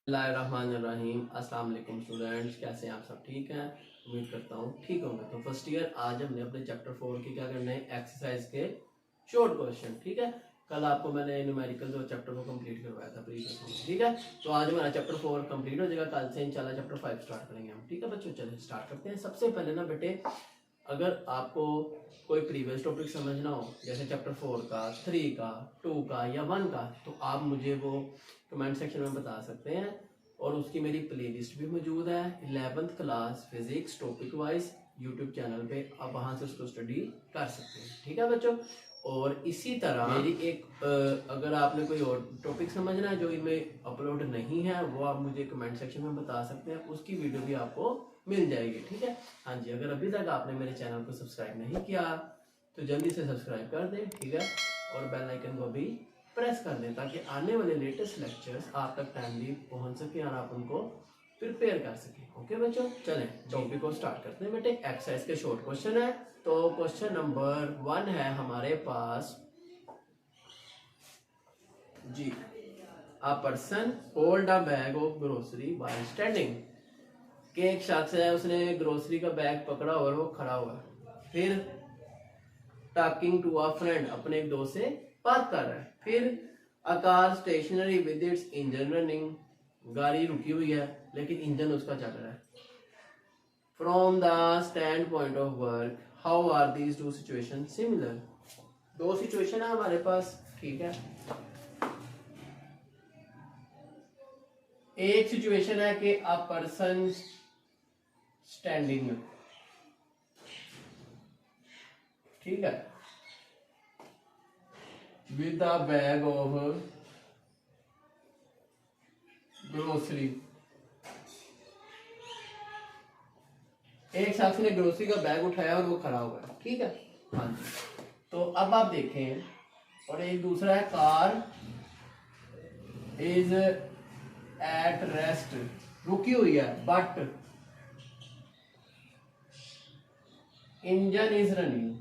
बिस्मिल्लाहिर्रहमानिर्रहीम। अस्सलाम वालेकुम स्टूडेंट्स, कैसे हैं आप सब? ठीक हैं, उम्मीद करता हूँ ठीक होंगे। तो फर्स्ट ईयर आज हमने अपने चैप्टर 4 के क्या करना है, एक्सरसाइज के शॉर्ट क्वेश्चन। ठीक है, कल आपको मैंने न्यूमेरिकल जो चैप्टर को कंप्लीट करवाया था प्रीवियस में। ठीक है, तो आज हमारा चैप्टर 4 कंप्लीट हो जाएगा। कल से इंशाल्लाह चैप्टर 5 स्टार्ट करेंगे हम। ठीक है बच्चों, चलिए स्टार्ट करते हैं। सबसे पहले ना बेटे, अगर आपको कोई प्रीवियस टॉपिक समझना हो, जैसे चैप्टर 4 का, 3 का, 2 का या 1 का, तो आप मुझे वो कमेंट सेक्शन में बता सकते हैं। और उसकी मेरी प्लेलिस्ट भी मौजूद है 11th class physics topic wise YouTube channel पे, आप वहाँ से उसको स्टडी कर सकते हैं। ठीक है बच्चों, और इसी तरह मेरी एक अगर आपने कोई और टॉपिक समझना है जो इनमें अपलोड नहीं है, वो आप मुझे कमेंट सेक्शन में बता सकते हैं, उसकी वीडियो भी आपको मिल जाएगी। ठीक है, हाँ जी, अगर अभी तक आपने मेरे चैनल को सब्सक्राइब नहीं किया तो जल्दी से सब्सक्राइब कर दें। ठीक है, और बेल आइकन को भी प्रेस कर दें ताकि आने वाले लेटेस्ट लेक्चर्स आप तक टाइमली पहुंच सके और आप उनको प्रिपेयर कर सकें। ओके बच्चों, चलें टॉपिक को स्टार्ट करते हैं बेटे। एक्सरसाइज के शॉर्ट क्वेश्चन है। तो क्वेश्चन नंबर 1 है हमारे पास जी, a person hold a bag of grocery while standing. कि एक शख्स है, उसने ग्रोसरी का बैग पकड़ा और वो खड़ा हुआ। फिर टॉकिंग टू अ फ्रेंड, अपने एक दोस्त से बात कर रहा है। फिर a car stationary with its engine running, गाड़ी रुकी हुई है लेकिन इंजन उसका चल रहा है। From the standpoint of work, how are these two situation similar. दो सिचुएशन है हमारे पास। ठीक है, एक सिचुएशन है कि अ पर्सन स्टैंडिंग, ठीक है, with a bag of grocery. एक शख्स ने ग्रोसरी का बैग उठाया और वो खड़ा हुआ है। ठीक है, हाँ जी। तो अब आप देखें, और एक दूसरा है कार इज एट रेस्ट, रुकी हुई है, बट इंजन इज रनिंग।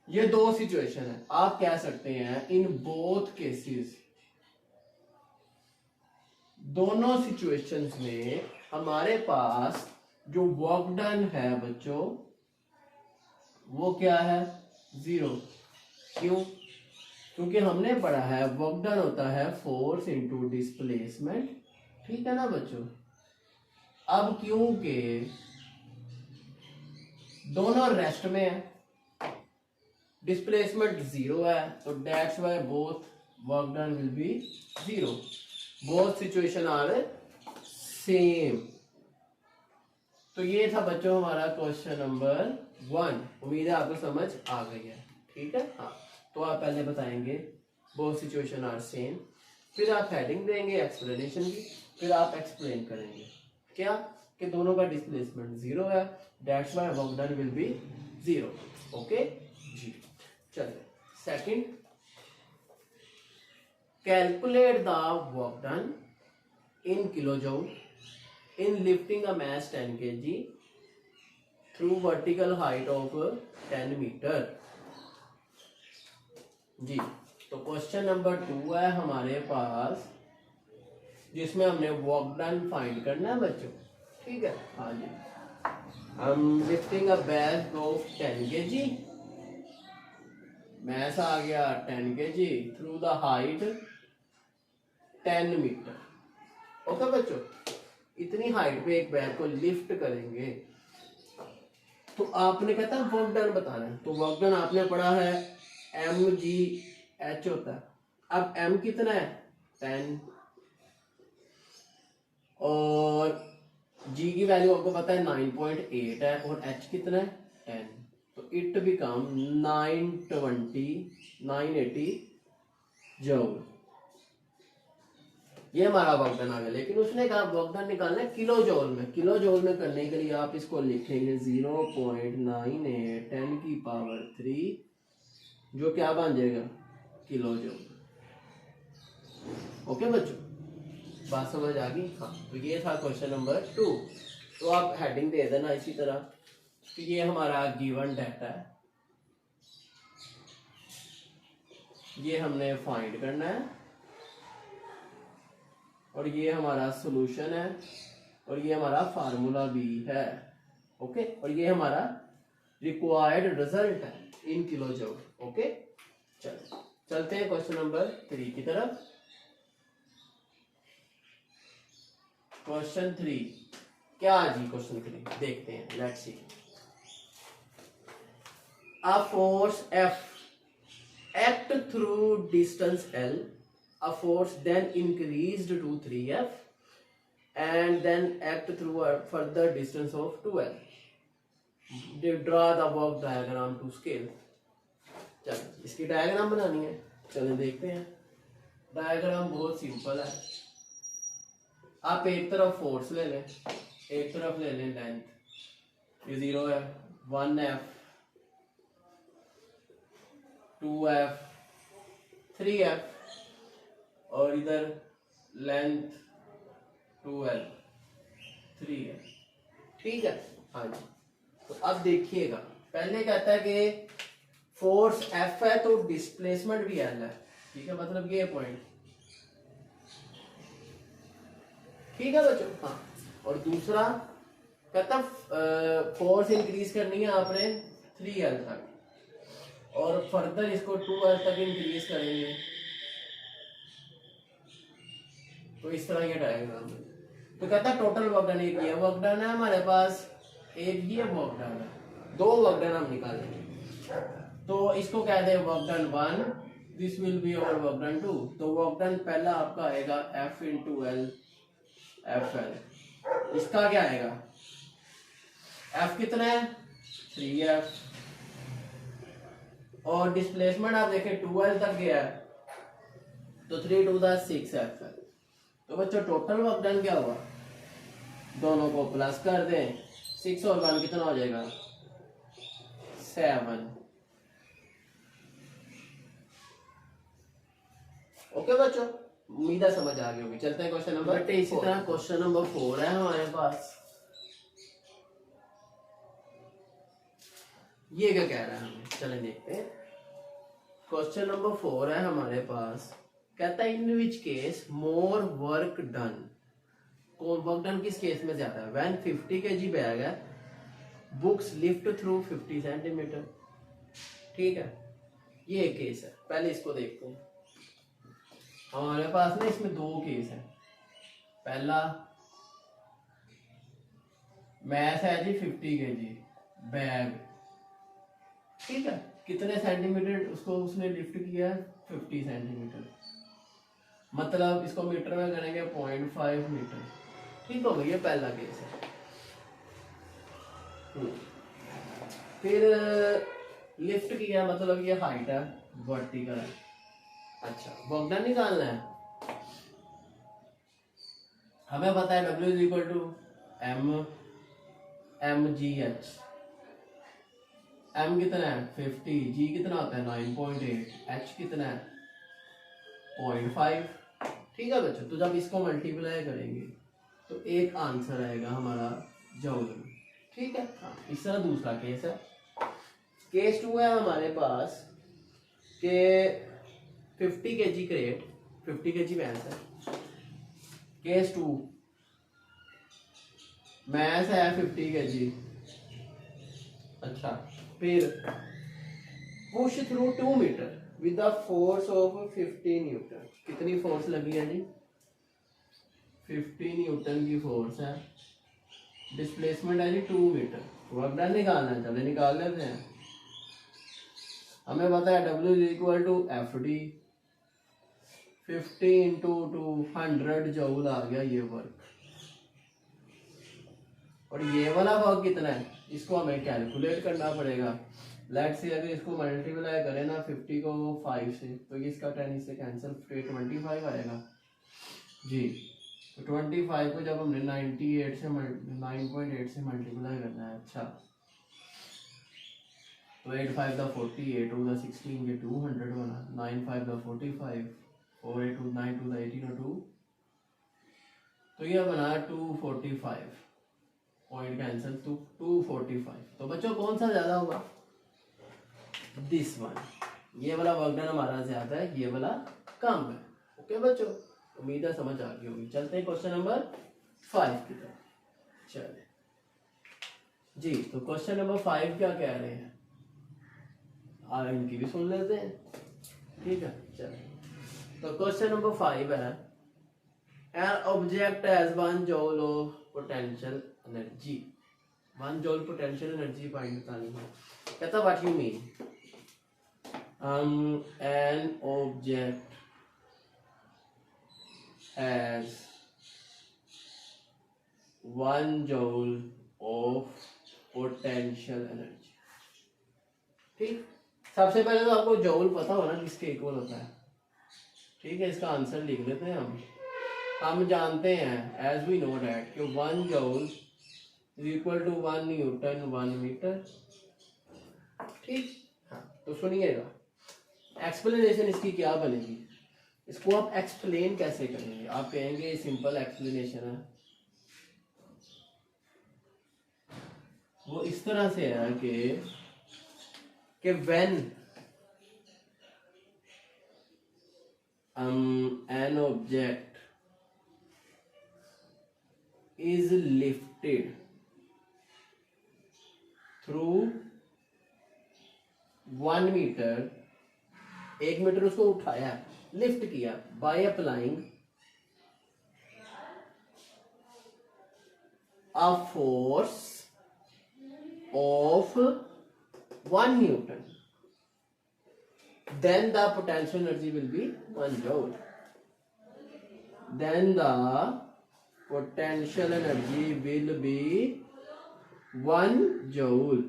ये दो सिचुएशन है। आप कह सकते हैं इन बोथ केसेस, दोनों सिचुएशंस में हमारे पास जो वर्क डन है बच्चों, वो क्या है, 0। क्यों? क्योंकि हमने पढ़ा है वर्क डन होता है फोर्स इनटू डिस्प्लेसमेंट। ठीक है ना बच्चों। अब क्योंकि दोनों रेस्ट में है, डिस्प्लेसमेंट 0 है, तो that's why both work done will be 0। Both situation are same. तो ये था बच्चों हमारा क्वेश्चन नंबर 1। उम्मीद है आपको समझ आ गई है। ठीक है, हाँ। तो आप पहले बताएंगे बोथ सिचुएशन आर सेम, फिर आप हेडिंग देंगे एक्सप्लेनेशन की, फिर आप एक्सप्लेन करेंगे क्या कि दोनों का डिस्प्लेसमेंट 0 है, that's why work done will be 0। Okay जी, चलिए second, calculate the work done in kilojoule in lifting a mass 10 kg through vertical height of 10 metre. जी, तो क्वेश्चन नंबर 2 है हमारे पास, जिसमें हमने वर्क डन फाइंड करना है बच्चों। ठीक है, हाँ जी। हम lifting a bag of 10 kg, mass आ गया 10 kg, through the height 10 metre. Okay बच्चों, इतनी हाइट पे एक बैग को लिफ्ट करेंगे। तो आपने कहता है वर्क डन बताना है, तो वर्क डन आपने पढ़ा है mgh होता है। अब m कितना है, 10, और g की वैल्यू आपको पता है 9.8 है, और h कितना है 10, तो इट बिकम 980 जूल। ये हमारा वर्क डन आ गया। लेकिन उसने कहा वर्क डन निकालना है किलो जूल में। किलो जूल में करने के लिए आप इसको लिखेंगे 0.98 10 की पावर 3, जो क्या बन जाएगा, किलो जूल। ओके बच्चों, बात समझ आ गई? हाँ, तो ये था क्वेश्चन नंबर 2। तो आप हेडिंग दे देना इसी तरह कि ये हमारा गिवन डाटा है, ये हमने फाइंड करना है, और ये हमारा सॉल्यूशन है और ये हमारा फार्मूला भी है। ओके, और ये हमारा रिक्वायर्ड रिजल्ट है इन किलो जूल। ओके, चलते हैं क्वेश्चन नंबर 3 की तरफ। क्वेश्चन 3 क्या जी? क्वेश्चन 3 देखते हैं, let's see. A force F act through distance L, a force then increased to 3F and then act through a further distance of 2L. They draw the work diagram to scale. चलो इसकी diagram बनानी है, चलो देखते हैं। Diagram बहुत simple है। आप एक तरफ फोर्स ले लें, एक तरफ ले लें लेंथ, ये 0 है, 1F 2F 3F और इधर लेंथ 2L 3F। ठीक है, हाँ जी। तो अब देखिएगा, पहले कहता है कि फोर्स F है तो डिस्प्लेसमेंट भी L है। ठीक है, मतलब ये पॉइंट, ठीक है बच्चों। हाँ, और दूसरा कहता फोर्स इंक्रीज करनी है आपने 3L तक और फर्दर इसको 2L तक इंक्रीज करेंगे। तो इस तरह ये डायग्राम है। तो कहता है टोटल वर्क डन, एक ये वर्क डन है हमारे पास, एक ये वर्क डन है, 2 वर्क डन हम निकालेंगे। तो इसको कहते हैं work done 1, this will be our work done 2। तो वर्क डन पहला आपका आएगा F इंटू एल FL। इसका क्या आएगा? F कितना है? 3F और डिस्प्लेसमेंट आप देखें 2L तक गया है, तो 3 2 6F। तो बच्चों टोटल वर्क डन क्या हुआ? दोनों को प्लस कर दें, 6 और 1 कितना हो जाएगा? 7। ओके बच्चों, उम्मीद है समझ आ गई होगी। चलते हैं क्वेश्चन नंबर 4। इसी तरह क्वेश्चन नंबर 4 है हमारे पास। ये क्या कह रहा है हमें, चलें देखते हैं। क्वेश्चन नंबर 4 है हमारे पास, कहता है in which case more work done, work done किस केस में ज्यादा है? व्हेन 50 kg बैग है, बुक्स लिफ्ट थ्रू 50 सेंटीमीटर। ठीक है, ये एक केस है। पहले इसको देखते हैं। हमारे पास ना इसमें 2 केस है। पहला मैथ है जी 50 kg बैग, ठीक है, कितने सेंटीमीटर उसको उसने लिफ्ट किया? 50 सेंटीमीटर। मतलब इसको मीटर में करेंगे 0.5 मीटर। ठीक हो गया, ये पहला केस है। फिर लिफ्ट किया, मतलब ये हाइट है, वर्टिकल है। अच्छा, वर्क डन निकालना है, हमें पता है W is equal to mgh। m कितना है? 50, g कितना होता है? 9.8, h कितना है? 0.5। ठीक है बच्चों, तो जब इसको मल्टीप्लाई करेंगे तो एक आंसर आएगा हमारा जूल में। ठीक है, हाँ। इस तरह दूसरा केस है। केस 2 है हमारे पास के 50 kg क्रेट, 50 kg भैंस है। केस 2 मैथ है 50 kg। अच्छा, फिर push through 2 meter with the force of 50 newton. कितनी फोर्स लगी है जी? 50 न्यूटन की फोर्स है। डिस्प्लेसमेंट है जी 2 मीटर। वर्क डन निकालना है, चले निकाल लेते हैं। हमें पता है W is equal to FD, 50 into 200 joule आ गया ये वर्क। और ये वाला वर्क कितना है, इसको हमें कैलकुलेट करना पड़ेगा। लेट्स से अगर इसको मल्टीप्लाई करें ना 50 को 5 से, तो ये इसका 10 इससे कैंसिल, 25 आएगा जी। तो 25 को जब हमने 9.8 से मल्टीप्लाई करना है, अच्छा, तो 8 5 द 40, 8 2 द 16, ये 200 बना, 9 5 द 45, 4 8 2 9 2 द 18 और 2, तो ये बना 245। पॉइंट कैंसिल, तो 245। तो बच्चों कौन सा ज्यादा होगा? This one. ये वाला वर्क डन हमारा ज्यादा है, ये वाला कम है। ओके बच्चों, उम्मीद है समझ आ गई होगी। चलते हैं क्वेश्चन नंबर 5 की तरफ। चले जी, तो क्वेश्चन नंबर 5 क्या कह रहे हैं, इनकी भी सुन लेते हैं। ठीक है, चलो। तो क्वेश्चन नंबर 5 है, an object has 1 joule of potential energy, 1 joule potential energy find करनी है। कहता what you mean, an object has 1 joule of potential energy। ठीक, सबसे पहले तो आपको जॉउल पता होना किसके इक्वल होता है। ठीक है, इसका आंसर लिख लेते हैं हम जानते हैं एज वी नो डैट कि 1 joule is equal to 1 newton 1 metre. ठीक, हाँ, तो सुनिएगा, एक्सप्लेनेशन इसकी क्या बनेगी, इसको आप एक्सप्लेन कैसे करेंगे। आप कहेंगे सिंपल एक्सप्लेनेशन है, वो इस तरह से है कि when an object is lifted through 1 meter, 1 meter उसको उठाया, लिफ्ट किया by applying a force of 1 Newton, then the potential energy will be 1 joule. Then the potential energy will be 1 joule.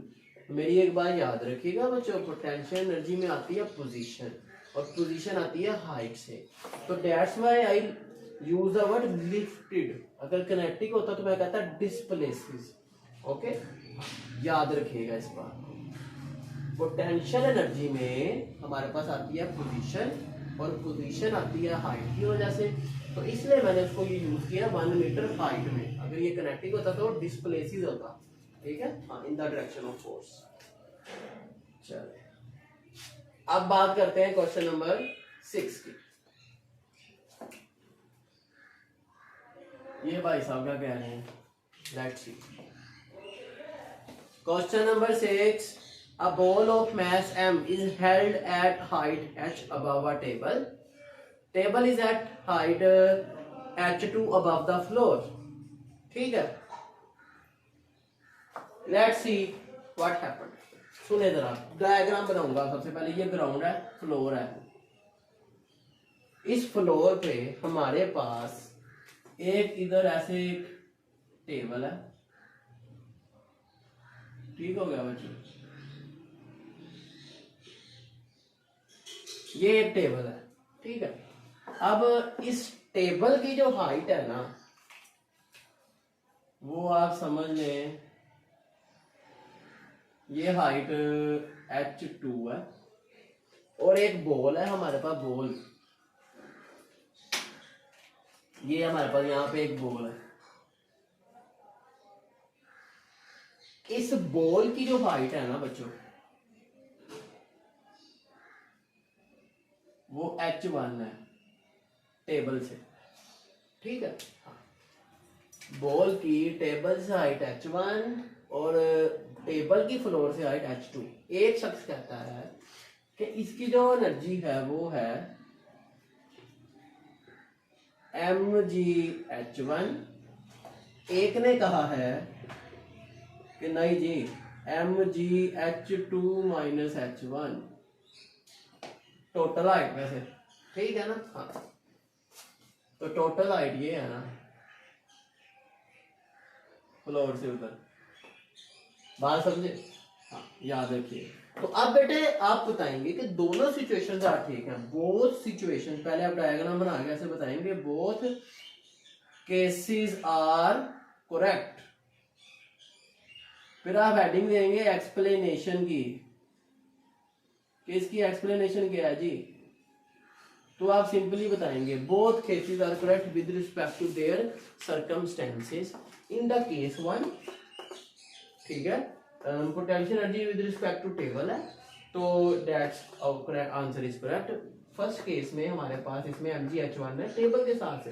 मेरी एक बात याद रखिएगा बच्चों, पोटेंशियल एनर्जी में आती है पोजीशन, और पोजीशन आती है हाइट से। तो that's why I use the word lifted. अगर कनेक्टिंग होता तो मैं कहता डिस्प्लेसेस। ओके, याद रखिएगा इस बात को। पोटेंशियल एनर्जी में हमारे पास आती है पोजीशन, और पोजीशन आती है हाइट की वजह से, तो इसलिए मैंने उसको ये यूज किया 1 मीटर हाइट में। अगर ये कनेक्टिंग होता तो डिस्प्लेसेस होता। ठीक है, हाँ, in the direction of force. चलिए अब बात करते हैं क्वेश्चन नंबर 6 की। ये भाई साहब क्या कह रहे हैं, let's see. Question number 6, a ball of mass m is held at height h above a table. Table is at height h2 above the floor. ठीक है, let's see what happened. सुने जरा, डायग्राम बनाऊंगा। सबसे पहले ये ग्राउंड है, floor है। इस फ्लोर पे हमारे पास एक इधर ऐसे एक टेबल है। ठीक हो गया बच्चों, ये एक टेबल है। ठीक है, अब इस टेबल की जो हाइट है ना, वो आप समझ लें ये हाइट h2 है, और एक बॉल है हमारे पास, बॉल ये हमारे पास यहाँ पे एक बॉल है। इस बॉल की जो हाइट है ना बच्चों, वो h1 है टेबल से। ठीक है, बॉल की टेबल से हाइट h1 और टेबल की फ्लोर से हाइट h2। एक शख्स कहता है कि इसकी जो एनर्जी है वो है mgh1। एक ने कहा है कि नहीं जी, mgh2 minus h1 total height वैसे। ठीक है ना, हाँ, तो टोटल हाइट ये है ना फ्लोर से उधर, बात समझे? हाँ, याद रखिए। तो अब बेटे आप बताएंगे कि दोनों सिचुएशन ठीक है, बोथ सिचुएशन। पहले आप डायग्राम बना के ऐसे बताएंगे बोथ केसेस आर करेक्ट, फिर आप हेडिंग देंगे एक्सप्लेनेशन की। केस की एक्सप्लेनेशन क्या है जी? तो आप सिंपली बताएंगे both cases are correct with respect to their circumstances in the case 1। ठीक है, potential energy with respect to table है, तो that's our answer is correct. First case में हमारे पास इसमें mgh1 है टेबल के साथ से,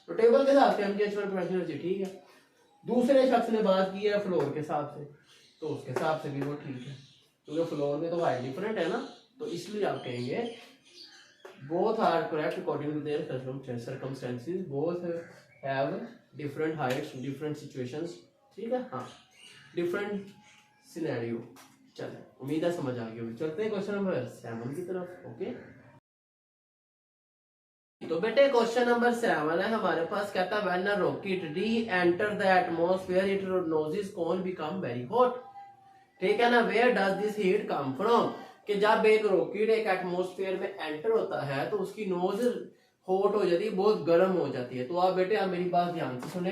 तो टेबल के हिसाब से mgh1 पोटेंशियल एनर्जी ठीक है। दूसरे शख्स ने बात की है फ्लोर के हिसाब से, तो उसके हिसाब से भी वो ठीक है, क्योंकि फ्लोर में तो हाइट डिफरेंट है ना, तो इसलिए आप कहेंगे both are correct according to their circumstances, both have different heights, different situations, ठीक है हाँ, different scenario। चलो उम्मीद है समझ आ गई। चलते हैं क्वेश्चन नंबर 7 की तरफ। ओके तो बेटे क्वेश्चन नंबर 7 है हमारे पास, कहता है when a rocket reenter the atmosphere it noses cone become very hot, ठीक है ना। Where does this heat come from, कि जब एक रॉकेट एक एटमॉस्फेयर में एंटर होता है तो उसकी नोज हॉट हो जाती है, बहुत गर्म हो जाती है। तो आप बेटे आप मेरी बात ध्यान से सुने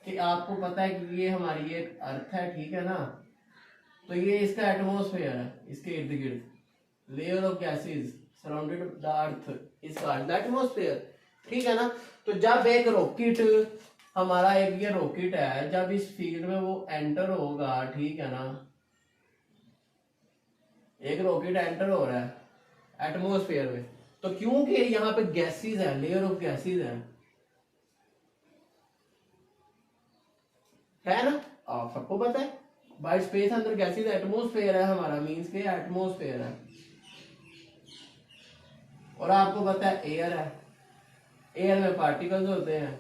कि आपको पता है कि ये हमारी एक अर्थ है, ठीक है ना, तो ये इसका एटमॉस्फेयर है, इसके इर्द गिर्द layer of gases surrounded the earth is called the atmosphere, ठीक है ना। तो जब एक रॉकेट हमारा एक ये रॉकेट है, जब इस फील्ड में वो एंटर होगा, ठीक है ना, एक रॉकेट एंटर हो रहा है एटमॉस्फेयर में, तो क्योंकि यहाँ पे गैसेस है, लेयर ऑफ गैसेस है ना, आप सबको पता है बाय स्पेस अंदर गैसेस एटमॉस्फेयर है हमारा, मींस के एटमॉस्फेयर है। और आपको पता है एयर है, एयर में पार्टिकल्स होते हैं,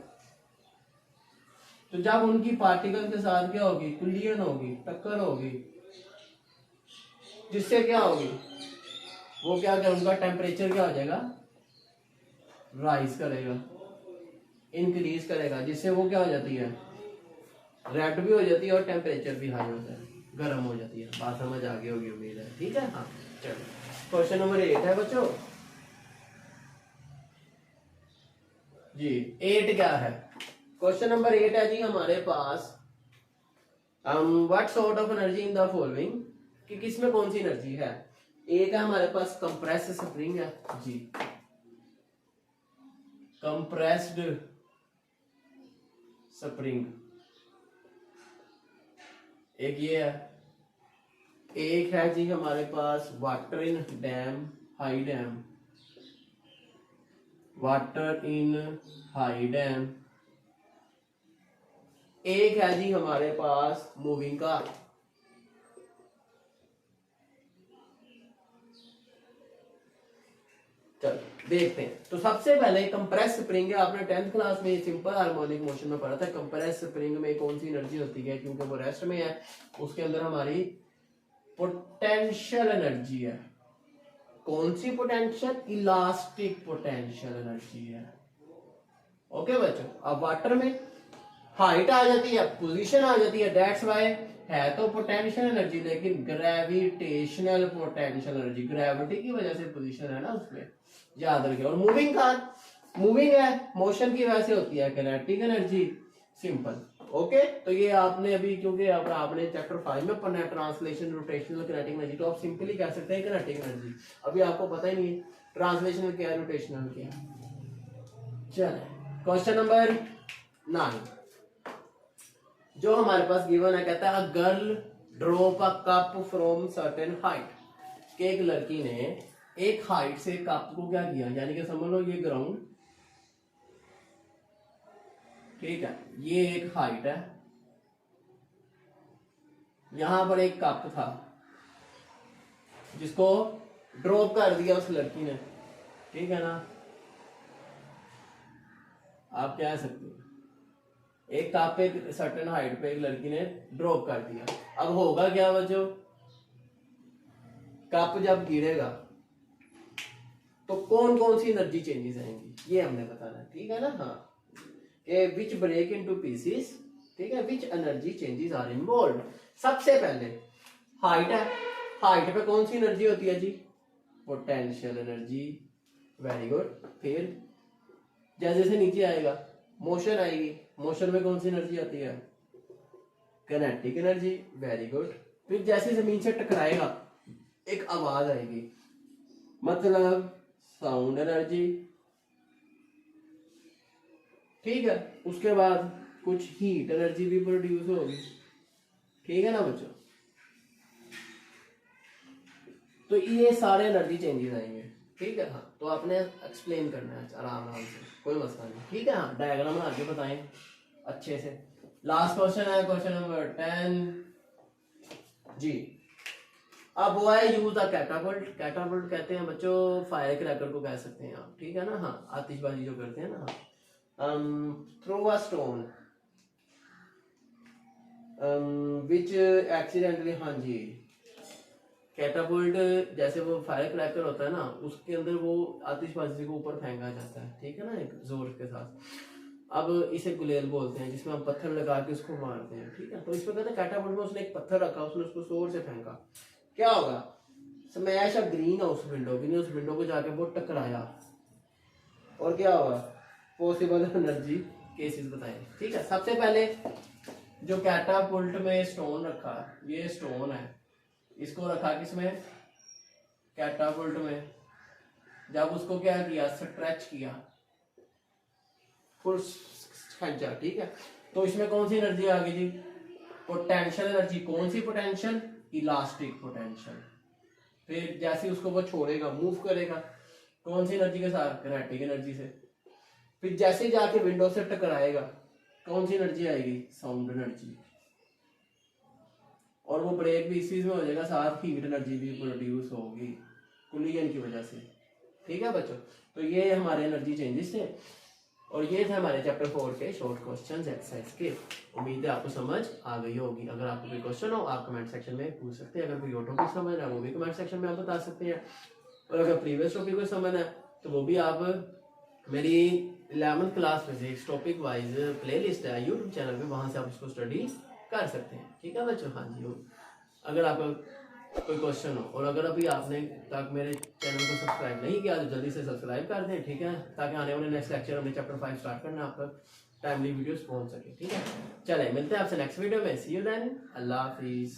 तो जब उनकी पार्टिकल के साथ क्या होगी, कुलियन होगी, टक्कर होगी, जिससे क्या होगी, वो क्या क्या उनका टेम्परेचर क्या हो जाएगा, राइज करेगा, इंक्रीज करेगा, जिससे वो क्या हो जाती है, रेड भी हो जाती है और टेम्परेचर भी हाई होता है, गर्म हो जाती है। बात समझ आ गई होगी उम्मीद है, ठीक है हाँ। चलो क्वेश्चन नंबर 8 है बच्चों जी। 8 क्या है, क्वेश्चन नंबर 8 है जी हमारे पास, what sort of energy in the following, कि किसमें कौन सी एनर्जी है। एक है हमारे पास कंप्रेस्ड स्प्रिंग है जी, कंप्रेस्ड स्प्रिंग एक ये है, एक है जी हमारे पास water in dam, high dam, water in high dam, एक है जी हमारे पास मूविंग कार। चलो देखते हैं। तो सबसे पहले कंप्रेस स्प्रिंग है, आपने 10th क्लास में सिंपल हार्मोनिक मोशन में पढ़ा था। कंप्रेस स्प्रिंग में कौन सी एनर्जी होती है, क्योंकि वो रेस्ट में है, उसके अंदर हमारी पोटेंशियल एनर्जी है। कौन सी पोटेंशियल, इलास्टिक पोटेंशियल एनर्जी है। ओके बच्चों, अब वाटर में हाइट आ जाती है, पोजीशन आ जाती है, दैट्स व्हाई है तो पोटेंशियल एनर्जी, लेकिन ग्रेविटेशनल पोटेंशियल एनर्जी, ग्रेविटी की वजह से पोजीशन है ना उसमें, याद रखिए। और मूविंग कार, मूविंग है, मोशन की वजह से होती है किनेटिक एनर्जी, सिंपल। ओके तो ये आपने अभी, क्योंकि आपने चैप्टर 5 में पढ़ना है ट्रांसलेशन, रोटेशनल, किनेटिक एनर्जी, तो आप सिंपली कह सकते हैं किनेटिक एनर्जी। अभी आपको पता ही नहीं है ट्रांसलेशनल क्या है, रोटेशनल क्या है। चलिए क्वेश्चन नंबर 9 जो हमारे पास गिवन है, कहता है a girl drop a cup from certain height, कि एक लड़की ने एक हाइट से कप को क्या किया, यानी कि समझ लो ये ग्राउंड, ठीक है, ये एक हाइट है, यहां पर एक कप था जिसको ड्रॉप कर दिया उस लड़की ने, ठीक है ना, आप कह सकते हो एक कप पे सर्टेन हाइट पे एक लड़की ने ड्रॉप कर दिया। अब होगा क्या बच्चों, कप जब गिरेगा तो कौन कौन सी एनर्जी चेंजेस आएंगी, ये हमने बताना है, ठीक है ना हाँ। कि विच ब्रेक इनटू पीसेस, ठीक है, which energy changes are involve. सबसे पहले हाइट है, हाइट पे कौन सी एनर्जी होती है जी, पोटेंशियल एनर्जी, वेरी गुड। फिर जैसे जैसे नीचे आएगा मोशन आएगी, मोशन में कौन सी एनर्जी आती है, किनेटिक एनर्जी, वेरी गुड। फिर जैसे जमीन से टकराएगा एक आवाज आएगी, मतलब साउंड एनर्जी, ठीक है। उसके बाद कुछ हीट एनर्जी भी प्रोड्यूस होगी, ठीक है ना बच्चों। तो ये सारे एनर्जी चेंजेस आएंगे, ठीक है। हाँ तो आपने एक्सप्लेन करना है आराम आराम से, कोई मसला नहीं, ठीक है। हाँ डायग्राम बना के बताएं अच्छे से। लास्ट क्वेश्चन है क्वेश्चन नंबर 10 जी। अब वो है यूज द कैटापल्ट। कैटापल्ट कहते हैं बच्चों फायर क्रैकर को कह सकते हैं आप, ठीक है ना। हाँ आतिशबाजी जो करते हैं ना। Throw a stone which accidentally, हाँ जी कैटापल्ट जैसे वो फायर क्रैकर होता है ना, उसके अंदर वो आतिशबाजी को ऊपर फेंका जाता है, ठीक है ना, एक जोर के साथ। अब इसे गुलेल बोलते हैं, जिसमें हम पत्थर लगा के उसको मारते हैं, ठीक है। तो इसमें कहते हैं कैटापल्ट में उसने एक पत्थर रखा, उसने उसको जोर से फेंका, क्या होगा, स्मैश अ ग्रीन हाउस विंडो, भी उस विंडो को जाके वो टकराया, और क्या होगा, पॉसिबल एनर्जी केसेस बताएं, ठीक है। सबसे पहले जो कैटापल्ट में स्टोन रखा, ये स्टोन है, इसको रखा किसमें, कैटापल्ट में। जब उसको क्या किया, स्ट्रेच किया, फुल खींचा, ठीक है। तो इसमें कौन सी एनर्जी आ गई जी, पोटेंशियल एनर्जी। कौन सी पोटेंशियल, इलास्टिक पोटेंशियल। फिर जैसे उसको वो छोड़ेगा, मूव करेगा, कौन सी एनर्जी के साथ, किनेटिक एनर्जी से। फिर जैसे जाके विंडो से टकराएगा, कौन सी एनर्जी आएगी, साउंड एनर्जी। और वो ब्रेक भी इस चीज में हो जाएगा, साथ हीट एनर्जी भी प्रोड्यूस होगी कोलिजन की वजह से, ठीक है बच्चों। तो ये हमारे एनर्जी चेंजेस थे, और ये थे हमारे चैप्टर 4 के शॉर्ट क्वेश्चंस एक्सरसाइज के। उम्मीद है आपको समझ आ गई होगी। अगर आपको कोई क्वेश्चन हो आप कमेंट सेक्शन में पूछ सकते हैं। अगर कोई और टॉपिक समझ है वो भी कमेंट सेक्शन में आप बता सकते हैं। और अगर प्रीवियस टॉपिक को समझ है तो वो भी आप मेरी 11th क्लास में से एक टॉपिक वाइज प्ले लिस्ट है यूट्यूब चैनल पे, वहां से आप उसको स्टडी कर सकते हैं, ठीक है बच्चों। हाँ जी, अगर आपका कोई क्वेश्चन हो, और अगर अभी आपने तक मेरे चैनल को सब्सक्राइब नहीं किया तो जल्दी से सब्सक्राइब कर दें, ठीक है, ताकि आने वाले नेक्स्ट लेक्चर हमने चैप्टर 5 स्टार्ट करना आप तक टाइमली वीडियोस पहुंच सके, ठीक है। चले मिलते हैं आपसे नेक्स्ट वीडियो में, सी यू देन, अल्लाह हाफिज।